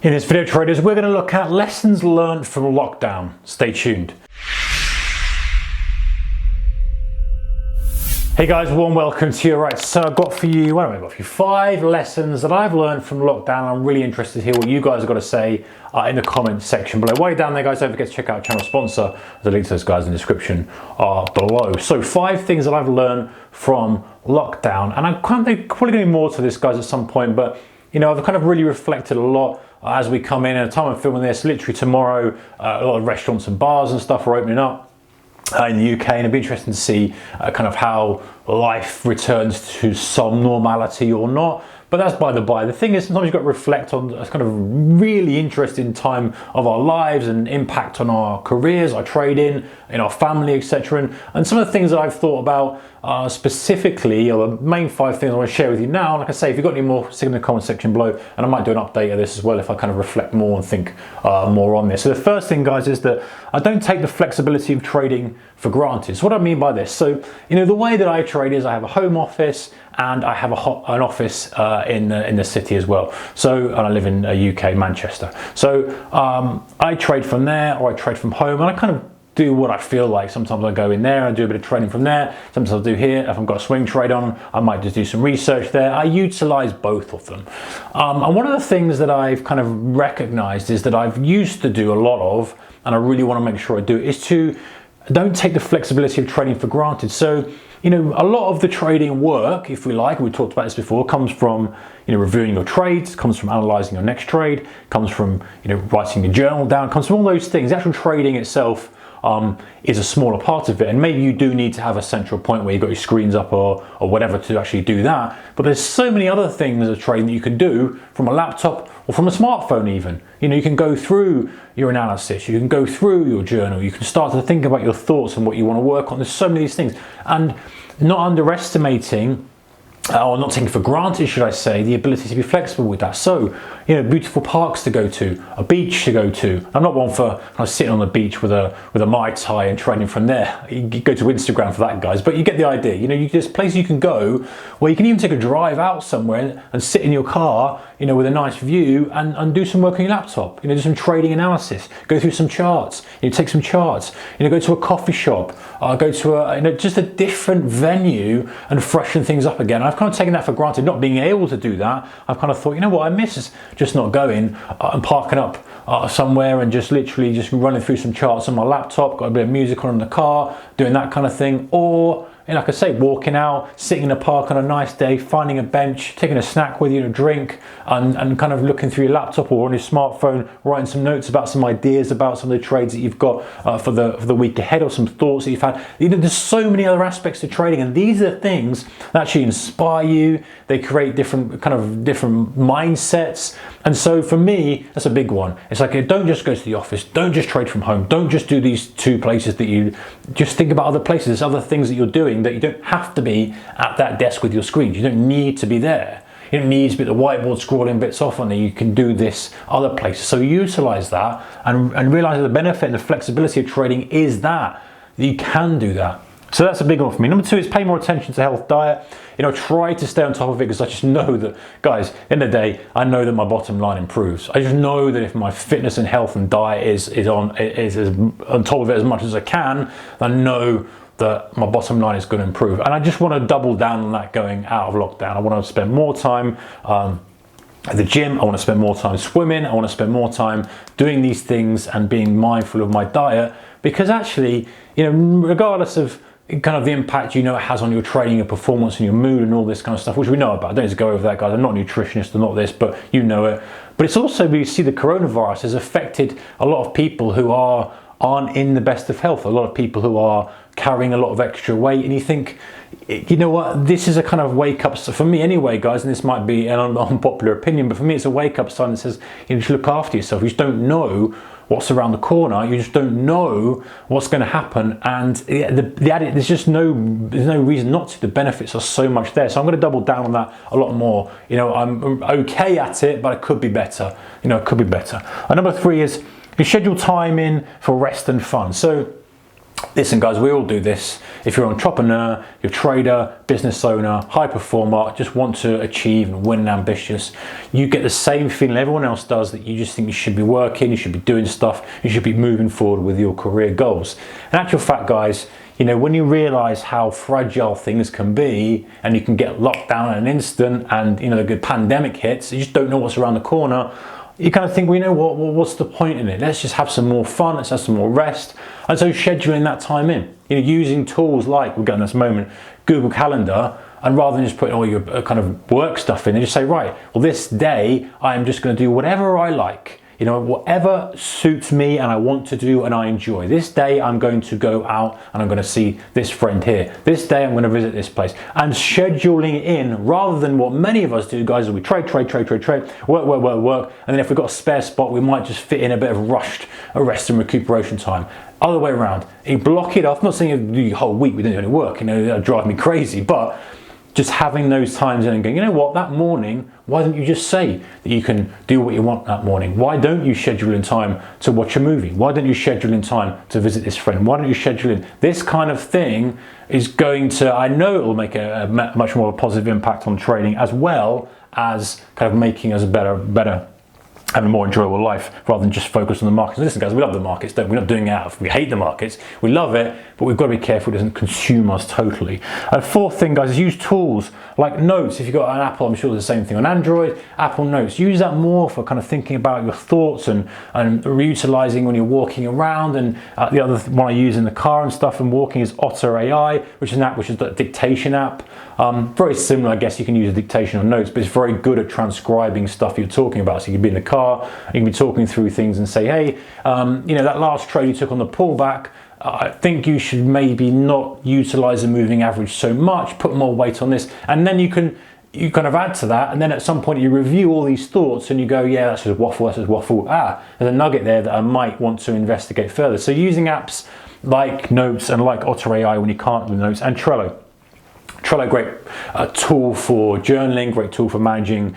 In this video, traders, we're going to look at lessons learned from lockdown. Stay tuned. Hey guys, warm welcome to you. Right, so I've got for you, 5 lessons that I've learned from lockdown. I'm really interested to hear what you guys have got to say in the comments section below. While you're down there, guys, don't forget to check out our channel sponsor. The link to those guys in the description are below. So 5 things that I've learned from lockdown, and I'm probably going to be more to this, guys, at some point, but you know, I've kind of really reflected a lot as we come in. At the time I'm filming this, literally tomorrow, a lot of restaurants and bars and stuff are opening up in the UK, and it'd be interesting to see kind of how life returns to some normality or not. But that's by the by. The thing is, sometimes you've got to reflect on a kind of really interesting time of our lives and impact on our careers, our trading, in our family, etc. And some of the things that I've thought about specifically are the main 5 things I want to share with you now. Like I say, if you've got any more, stick in the comment section below, and I might do an update of this as well if I kind of reflect more and think more on this. So the first thing, guys, is that I don't take the flexibility of trading for granted. So what I mean by this, so you know, the way that I trade is I have a home office and I have an office in the city as well. So, and I live in UK, Manchester. So I trade from there, or I trade from home, and I kind of do what I feel like. Sometimes I go in there and do a bit of trading from there. Sometimes I'll do here. If I've got a swing trade on, I might just do some research there. I utilize both of them. And one of the things that I've kind of recognized is that I've used to do a lot of, and I really want to make sure I do, is to don't take the flexibility of trading for granted. So, you know, a lot of the trading work, if we like, we talked about this before, comes from, you know, reviewing your trades, comes from analyzing your next trade, comes from, you know, writing your journal down, comes from all those things. The actual trading itself is a smaller part of it, and maybe you do need to have a central point where you've got your screens up or whatever to actually do that. But there's so many other things of trading that you can do from a laptop or from a smartphone even. You know, you can go through your analysis, you can go through your journal, you can start to think about your thoughts and what you want to work on. There's so many of these things, and not underestimating or not taking for granted, should I say, the ability to be flexible with that. So, you know, beautiful parks to go to, a beach to go to. I'm not one for sitting on the beach with a Mai Tai and trading from there. You go to Instagram for that, guys, but you get the idea. You know, there's places you can go where you can even take a drive out somewhere and sit in your car, you know, with a nice view and do some work on your laptop. You know, do some trading analysis, go through some charts, you know, take some charts, you know, go to a coffee shop, go to a, you know, just a different venue and freshen things up again. I've kind of taken that for granted, not being able to do that. I've kind of thought, you know what, I miss just not going and parking up somewhere and just literally just running through some charts on my laptop, got a bit of music on in the car, doing that kind of thing. Or, and like I say, walking out, sitting in a park on a nice day, finding a bench, taking a snack with you, a drink, and kind of looking through your laptop or on your smartphone, writing some notes about some ideas about some of the trades that you've got for the week ahead, or some thoughts that you've had. You know, there's so many other aspects to trading, and these are things that actually inspire you. They create different mindsets. And so for me, that's a big one. It's like, don't just go to the office, don't just trade from home, don't just do these 2 places that you, just think about other places. There's other things that you're doing that you don't have to be at that desk with your screens. You don't need to be there. You don't need to be at the whiteboard scrolling bits off on there. You can do this other places. So utilize that and realize that the benefit and the flexibility of trading is that you can do that. So that's a big one for me. Number 2 is pay more attention to health, diet. You know, try to stay on top of it, because I just know that, guys, in the day, I know that my bottom line improves. I just know that if my fitness and health and diet is on top of it as much as I can, I know that my bottom line is going to improve. And I just want to double down on that going out of lockdown. I want to spend more time at the gym. I want to spend more time swimming. I want to spend more time doing these things and being mindful of my diet, because actually, you know, regardless of kind of the impact, you know, it has on your training, your performance and your mood and all this kind of stuff, which we know about. I don't need to go over that, guys. I'm not a nutritionist, I'm not this, but you know it. But it's also, we see the coronavirus has affected a lot of people who aren't in the best of health, a lot of people who are carrying a lot of extra weight, and you think, you know what, this is a kind of wake up, so for me anyway, guys, and this might be an unpopular opinion, but for me it's a wake up sign that says you need to look after yourself. You just don't know what's around the corner, you just don't know what's going to happen, and there's just no reason not to. The benefits are so much there, so I'm going to double down on that a lot more. You know, I'm okay at it, but it could be better. You know, it could be better. And number 3 is you schedule time in for rest and fun. So Listen guys, we all do this. If you're an entrepreneur, you're a trader, business owner, high performer, just want to achieve and win and ambitious, you get the same feeling everyone else does, that you just think you should be working, you should be doing stuff, you should be moving forward with your career goals. In actual fact guys, you know, when you realize how fragile things can be and you can get locked down in an instant, and you know, the good pandemic hits, you just don't know what's around the corner, you kind of think, well, you know what, well, what's the point in it? Let's just have some more fun, let's have some more rest. And so scheduling that time in, you know, using tools like, we're going this moment, Google Calendar, and rather than just putting all your kind of work stuff in, you just say, right, well, this day I'm just going to do whatever I like. You know, whatever suits me and I want to do and I enjoy. This day I'm going to go out and I'm going to see this friend here. This day I'm going to visit this place. And scheduling in, rather than what many of us do, guys, is we trade, work. And then if we've got a spare spot, we might just fit in a bit of rushed rest and recuperation time. Other way around, you block it off. I'm not saying you do your whole week, we don't do any work, you know, that'd drive me crazy, but just having those times in and going, you know what, that morning, why don't you just say that you can do what you want that morning? Why don't you schedule in time to watch a movie? Why don't you schedule in time to visit this friend? Why don't you schedule in? This kind of thing is going to, I know it will make a much more positive impact on trading, as well as kind of making us a better having a more enjoyable life, rather than just focus on the markets. Listen guys, we love the markets, we're not doing it out of, we hate the markets, we love it, but we've got to be careful it doesn't consume us totally. And fourth thing guys is use tools like Notes. If you've got an Apple, I'm sure there's the same thing on Android, Apple Notes. Use that more for kind of thinking about your thoughts and reutilizing when you're walking around. And the other one I use in the car and stuff and walking is Otter.ai, which is an app which is a dictation app. Very similar, I guess you can use a dictation on Notes, but it's very good at transcribing stuff you're talking about. So you can be in the car, you can be talking through things and say, hey, you know, that last trade you took on the pullback, I think you should maybe not utilize the moving average so much, put more weight on this. And then you kind of add to that, and then at some point you review all these thoughts and you go, yeah, that's just waffle, there's a nugget there that I might want to investigate further. So using apps like Notes and like Otter.ai when you can't do Notes, and Trello. Trello, great tool for journaling, great tool for managing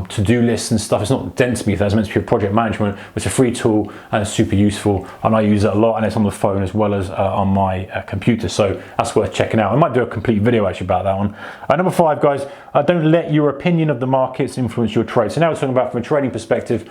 to-do lists and stuff. It's not meant to be that, it's meant to be project management. It's a free tool and it's super useful, and I use it a lot, and it's on the phone as well as on my computer, so that's worth checking out. I might do a complete video actually about that one. Number 5 guys, don't let your opinion of the markets influence your trade. So now we're talking about from a trading perspective.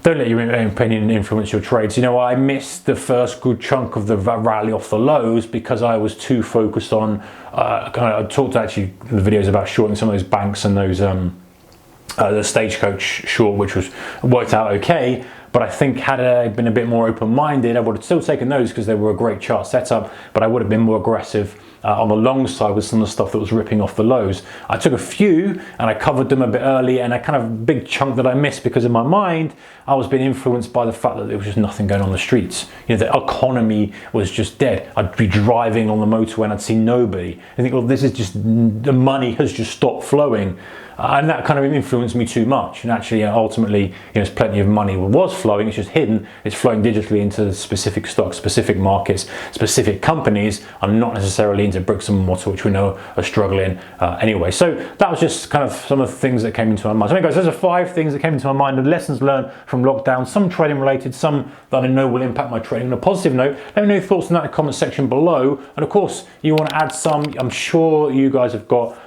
Don't let your opinion influence your trades. You know, I missed the first good chunk of the rally off the lows because I was too focused on, I talked actually in the videos about shorting some of those banks and those, the Stagecoach short, which worked out okay. But I think had I been a bit more open-minded, I would have still taken those because they were a great chart setup, but I would have been more aggressive on the long side with some of the stuff that was ripping off the lows. I took a few and I covered them a bit early, and a kind of big chunk that I missed because in my mind I was being influenced by the fact that there was just nothing going on the streets. You know, the economy was just dead. I'd be driving on the motorway and I'd see nobody. I think, well, this is just, the money has just stopped flowing. And that kind of influenced me too much. And actually, ultimately, you know, there's plenty of money that was flowing, it's just hidden. It's flowing digitally into specific stocks, specific markets, specific companies. I'm not necessarily into bricks and mortar, which we know are struggling anyway. So that was just kind of some of the things that came into my mind. So anyway, guys, those are 5 things that came into my mind, the lessons learned from lockdown, some trading related, some that I know will impact my trading. On a positive note, let me know your thoughts in that comment section below. And of course, you want to add some, I'm sure you guys have got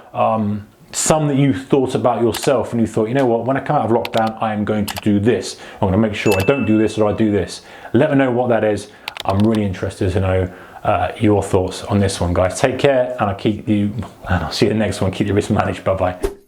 some that you thought about yourself and you thought, you know what, when I come out of lockdown, I am going to do this. I'm going to make sure I don't do this or I do this. Let me know what that is. I'm really interested to know your thoughts on this one, guys. Take care, and I'll see you in the next one. Keep your risk managed. Bye-bye.